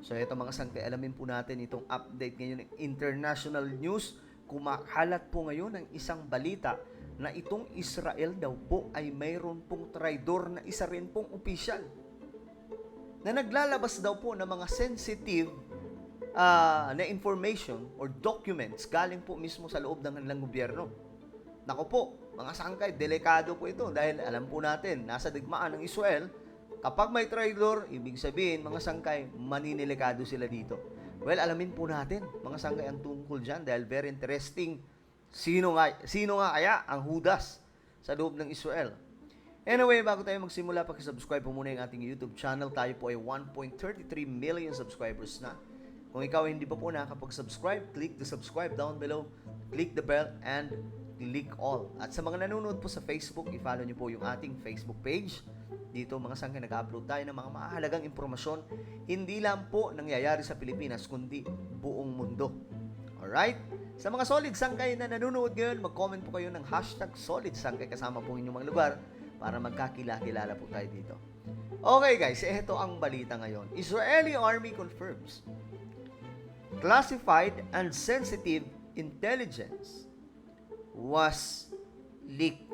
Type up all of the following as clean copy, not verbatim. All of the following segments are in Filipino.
So ito mga sangkay, alamin po natin itong update ngayon ng international news. Kumakalat po ngayon ng isang balita na itong Israel daw po ay mayroon pong traidor na isa rin pong opisyal na naglalabas daw po ng mga sensitive na information or documents galing po mismo sa loob ng kanilang gobyerno. Nako po, mga sangkay, delikado po ito dahil alam po natin, nasa digmaan ng Israel, kapag may traidor, ibig sabihin, mga sangkay, maninilikado sila dito. Well, alamin po natin, mga sangkay, ang tungkol dyan dahil very interesting. Sino nga kaya ang Judas sa loob ng Israel? Anyway, bago tayo magsimula, pakisubscribe po muna yung ating YouTube channel. Tayo po ay 1.33 million subscribers na. Kung ikaw hindi pa po nakakapag-subscribe, click the subscribe down below, click the bell, and click all. At sa mga nanonood po sa Facebook, i-follow nyo po yung ating Facebook page. Dito mga sangkay, nag-upload tayo ng mga mahalagang impormasyon, hindi lang po nangyayari sa Pilipinas, kundi buong mundo. Alright? Sa mga solid sangkay na nanonood ngayon, mag-comment po kayo ng #SolidSangkay kasama po inyong mga lugar para magkakilala po tayo dito. Okay guys, ito ang balita ngayon. Israeli Army confirms classified and sensitive intelligence was leaked.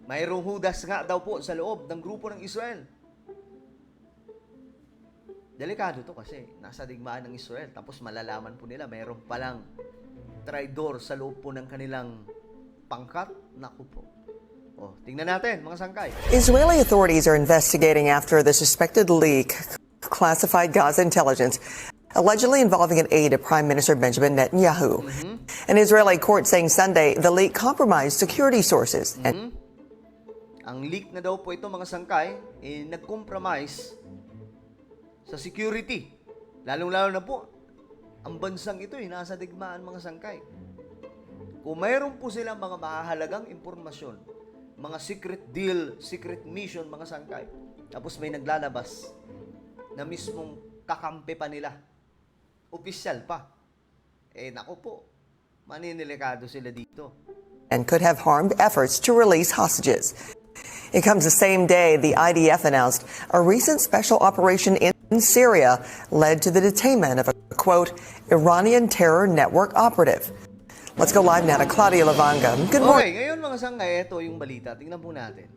Mayroong Judas nga daw po sa loob ng grupo ng Israel. Delikado to kasi nasa digmaan ng Israel. Tapos malalaman po nila mayroon palang traidor sa loob po ng kanilang pangkat. Naku po. O, tingnan natin mga sangkay. Israeli authorities are investigating after the suspected leak classified Gaza intelligence allegedly involving an aide of Prime Minister Benjamin Netanyahu. An Israeli court saying Sunday the leak compromised security sources. Ang leak na daw po ito mga sangkay, nag-compromise sa security. Lalong-lalo na po, ang bansang ito nasa digmaan mga sangkay. Kung mayroon po silang mga mahalagang impormasyon, mga secret deal, secret mission mga sangkay, tapos may naglalabas na mismong kakampi pa nila, opisyal pa, naku po, maninilikado sila dito. And could have harmed efforts to release hostages. It comes the same day the IDF announced a recent special operation in Syria led to the detainment of a, quote, Iranian terror network operative. Let's go live now to Claudia Lavanga. Good morning. Okay, ngayon mga sangkay, ito yung balita. Tingnan po natin.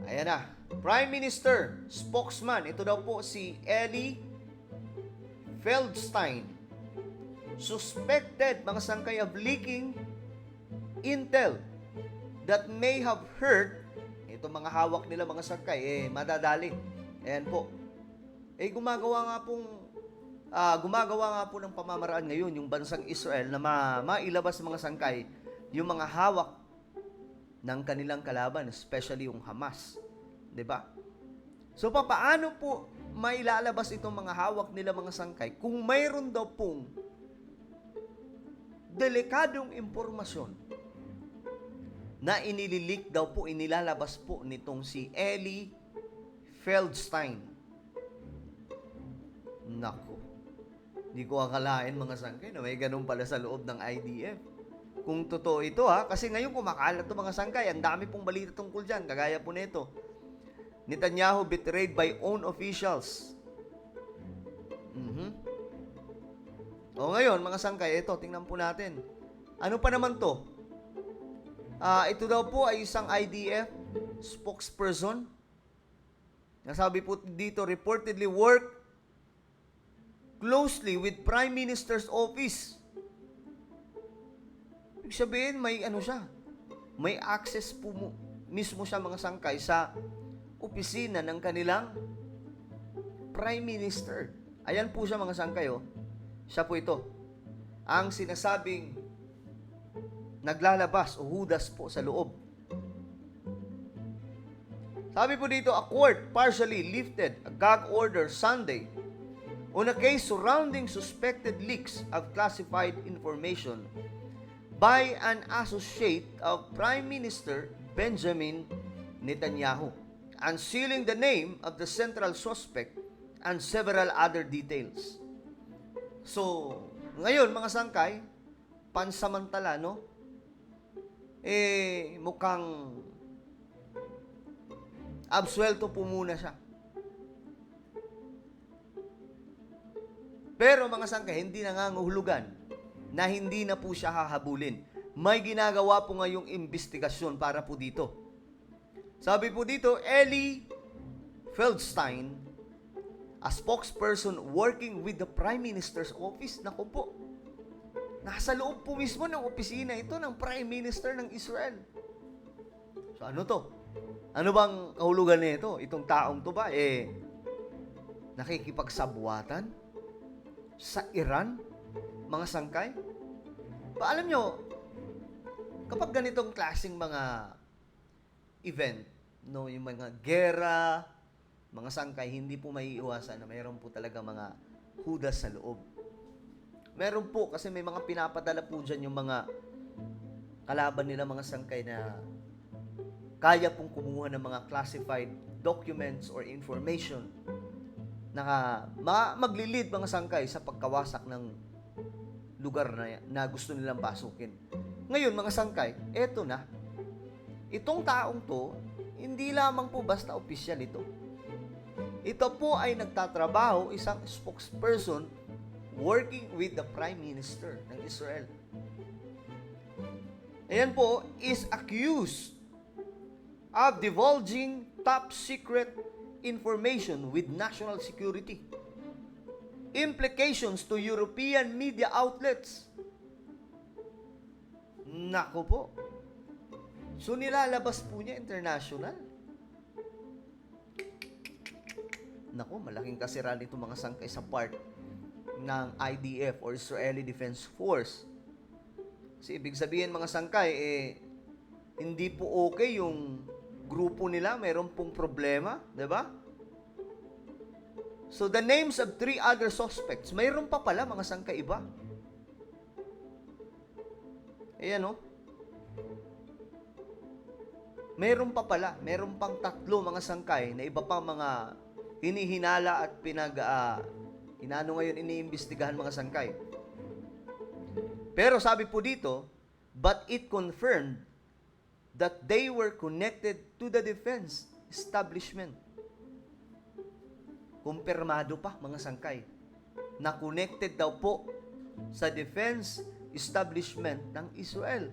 Ayan na. Prime Minister, spokesman, ito daw po si Eli Feldstein, suspected mga sangkay of leaking intel that may have hurt, ito mga hawak nila mga sangkay, madadali. Ayan po. Gumagawa nga po ng pamamaraan ngayon yung bansang Israel na mailabas mga sangkay yung mga hawak ng kanilang kalaban, especially yung Hamas. 'Di ba? So paano po mailalabas itong mga hawak nila mga sangkay kung mayroon daw pong delikadong impormasyon na inililik daw po, inilalabas po nitong si Eli Feldstein. Naku, di ko akalain mga sangkay na may ganun pala sa loob ng IDF. Kung totoo ito kasi ngayon kumakalat to mga sangkay, ang dami pong balita tungkol dyan, kagaya po nito. Netanyahu betrayed by own officials. O ngayon mga sangkay, ito, tingnan po natin. Ano pa naman to? Ito daw po ay isang IDF spokesperson. Nasabi po dito, reportedly work closely with Prime Minister's office. Ibig sabihin, may may access po mismo siya mga sangkay sa opisina ng kanilang Prime Minister. Ayan po siya mga sangkay, Siya po ito. Ang sinasabing naglalabas o Judas po sa loob. Sabi po dito, a court partially lifted a gag order Sunday on a case surrounding suspected leaks of classified information by an associate of Prime Minister Benjamin Netanyahu, unsealing the name of the central suspect and several other details. So, ngayon mga sangkay, pansamantala, mukhang absuelto po muna siya. Pero mga sangkay, hindi nangangahulugan na hindi na po siya hahabulin. May ginagawa po ngayong investigasyon para po dito. Sabi po dito, Ellie Feldstein, a spokesperson working with the Prime Minister's Office. Naku po, nasa loob po mismo ng opisina ito ng Prime Minister ng Israel. So ano to? Ano bang kahulugan nito? Itong taong to ba, nakikipagsabuatan sa Iran, mga sangkay? Paalam nyo, kapag ganitong klaseng mga event, no, yung mga gera, mga sangkay, hindi po maiiwasan na mayroon po talaga mga hudas sa loob. Meron po, kasi may mga pinapadala po dyan yung mga kalaban nila, mga sangkay, na kaya pong kumuha ng mga classified documents or information na maglilid, mga sangkay, sa pagkawasak ng lugar na gusto nilang pasukin. Ngayon, mga sangkay, eto na. Itong taong to, hindi lamang po basta opisyal ito. Ito po ay nagtatrabaho, isang spokesperson working with the Prime Minister ng Israel. Ayan po, is accused of divulging top secret information with national security. Implications to European media outlets. Nako po. So nilalabas po niya international. Nako, malaking kasiraan ito, mga sangkay, sa part ng IDF or Israeli Defense Force. Kasi ibig sabihin, mga sangkay, hindi po okay yung grupo nila, mayroon pong problema, 'di ba? So the names of 3 other suspects, mayroon pa pala, mga sangkay, iba. Ayan, no? Mayroon pa pala, mayroon pang 3, mga sangkay, na iba pang mga hinihinala at ngayon iniimbestigahan, mga sangkay. Pero sabi po dito, but it confirmed that they were connected to the defense establishment. Kumpirmado pa, mga sangkay, na connected daw po sa defense establishment ng Israel.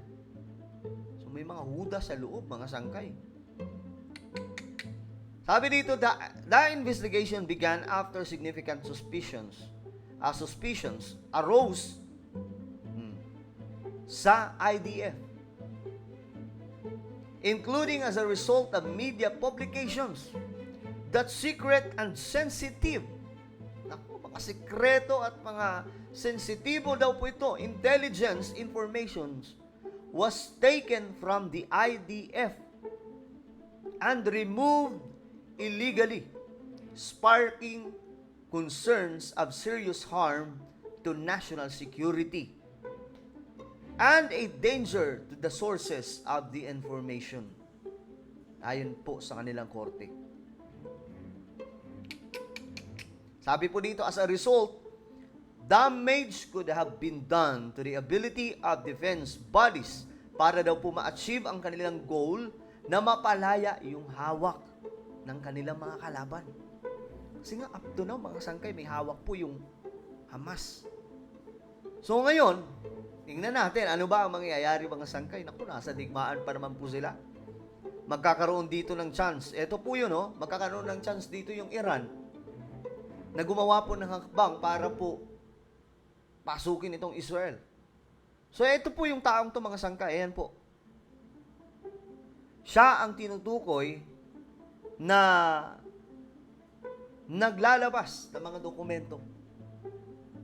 So may mga huda sa loob, mga sangkay. Sabi dito, the investigation began after significant suspicions arose sa IDF, including as a result of media publications that secret and sensitive, mga sikreto at mga sensitibo daw po ito, intelligence informations was taken from the IDF and removed illegally, sparking concerns of serious harm to national security and a danger to the sources of the information. Ayon po sa kanilang korte. Sabi po dito, as a result, damage could have been done to the ability of defense bodies para daw po ma-achieve ang kanilang goal na mapalaya yung hawak ng kanilang mga kalaban. Kasi nga, up to now, mga sangkay, may hawak po yung Hamas. So ngayon, tingnan natin, ano ba ang mangyayari, mga sangkay? Naku, nasa digmaan pa naman po sila. Magkakaroon dito ng chance. Ito po yun, no? Magkakaroon ng chance dito yung Iran na gumawa po ng hakbang para po pasukin itong Israel. So, ito po yung taong to, mga sangkay. Ayan po. Siya ang tinutukoy na naglalabas ng mga dokumento,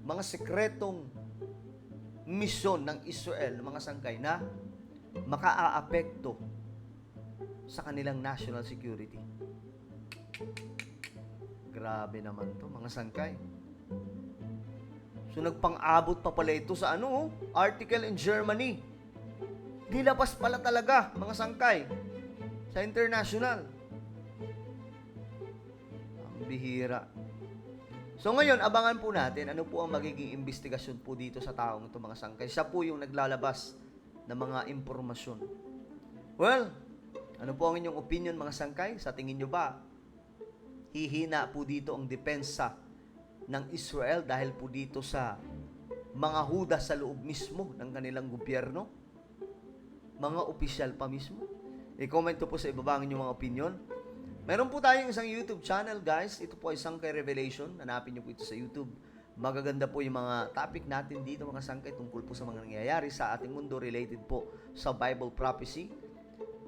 mga sekretong misyon ng Israel, ng mga sangkay, na makaaapekto sa kanilang national security. Grabe naman to, mga sangkay. So nagpang-abot pa pala ito sa article in Germany. Dilabas pala talaga, mga sangkay, sa international. Ang bihira. So ngayon, abangan po natin ano po ang magiging investigasyon po dito sa taong ito, mga sangkay. Siya po yung naglalabas ng mga impormasyon. Well, ano po ang inyong opinion, mga sangkay? Sa tingin nyo ba, hihina po dito ang depensa ng Israel dahil po dito sa mga Huda sa loob mismo ng kanilang gobyerno? Mga opisyal pa mismo? I-comment po sa ibaba ang inyong mga opinion. Meron po tayong isang YouTube channel, guys. Ito po ay Sangkay Revelation. Hanapin niyo po ito sa YouTube. Magaganda po yung mga topic natin dito, mga sangkay, tungkol po sa mga nangyayari sa ating mundo related po sa Bible prophecy.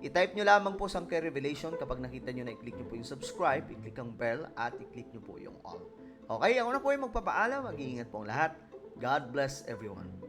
I-type nyo lamang po Sangkay Revelation. Kapag nakita nyo na, i-click nyo po yung subscribe, i-click ang bell, at i-click nyo po yung all. Okay, ako na po yung magpapaalam. Mag-iingat po ang lahat. God bless everyone.